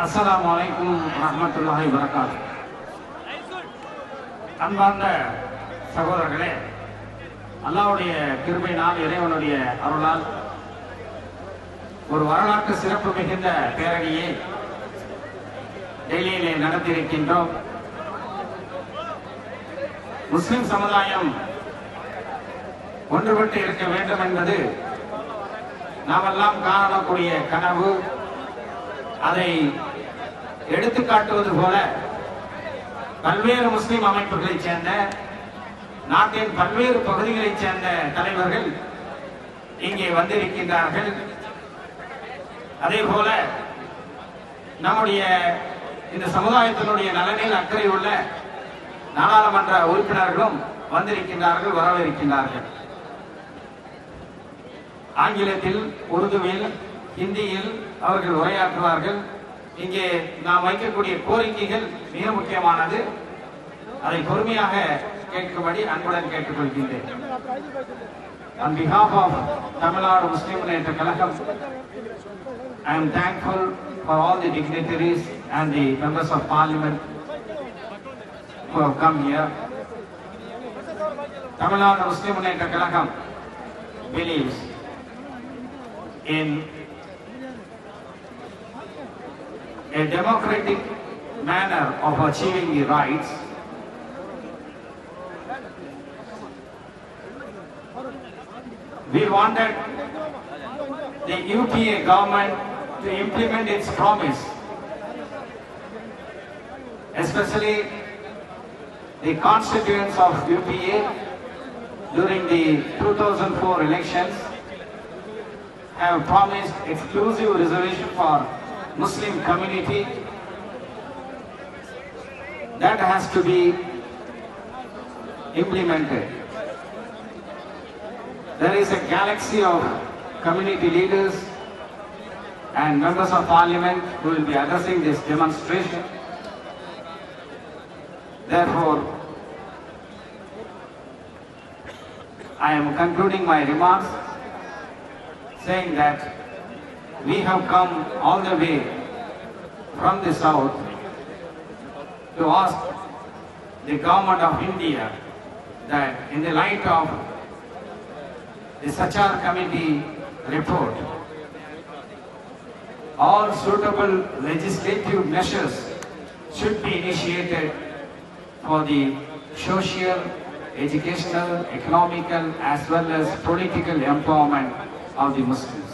அஸ்ஸலாமு அலைக்கும் வரஹ்மத்துல்லாஹி வபரகாத்துஹு. அன்பார்ந்த சகோதரர்களே, அல்லாஹ்வுடைய கிருபையினால் இறைவனுடைய அருளால் ஒரு வரலாற்று சிறப்பு மிகுந்த பேரணியை டெல்லியிலே நடத்தியிருக்கின்றோம். முஸ்லிம் சமுதாயம் ஒன்றுபட்டு இருக்க வேண்டும் என்பது நாமெல்லாம் காணக்கூடிய கனவு. அதை எடுத்துக்காட்டுவது போல பல்வேறு முஸ்லிம் அமைப்புகளைச் சேர்ந்த நாட்டின் பல்வேறு பகுதிகளைச் சேர்ந்த தலைவர்கள் இங்கே வந்திருக்கின்றார்கள். அதே போல நம்முடைய இந்த சமுதாயத்தினுடைய நலனில் அக்கறை உள்ள நாடாளுமன்ற உறுப்பினர்களும் வந்திருக்கின்றார்கள், வரவிருக்கின்றார்கள். ஆங்கிலத்தில், உருதுவில், ஹிந்தியில் அவர்கள் உரையாற்றுவார்கள். இங்கே நாம் வைக்கக்கூடிய கோரிக்கைகள் மிக முக்கியமானது. அதை பொறுமையாக கேட்கும்படி அன்புடன் கேட்டுக்கொள்கின்றேன். On behalf of Tamil Nadu Muslim Munneta Kalagam, I am thankful for all the dignitaries and the members of parliament who have come here. Tamil Nadu Muslim Munneta Kalagam believes in a democratic manner of achieving the rights. We wanted the UPA government to implement its promise, especially the constituents of UPA during the 2004 elections have promised exclusive reservation for Muslim community. That has to be implemented. There is a galaxy of community leaders and members of parliament who will be addressing this demonstration. Therefore, I am concluding my remarks saying that we have come all the way from the south to ask the government of India that in the light of the Sachar committee report, all suitable legislative measures should be initiated for the social, educational, economical as well as political empowerment of the Muslims.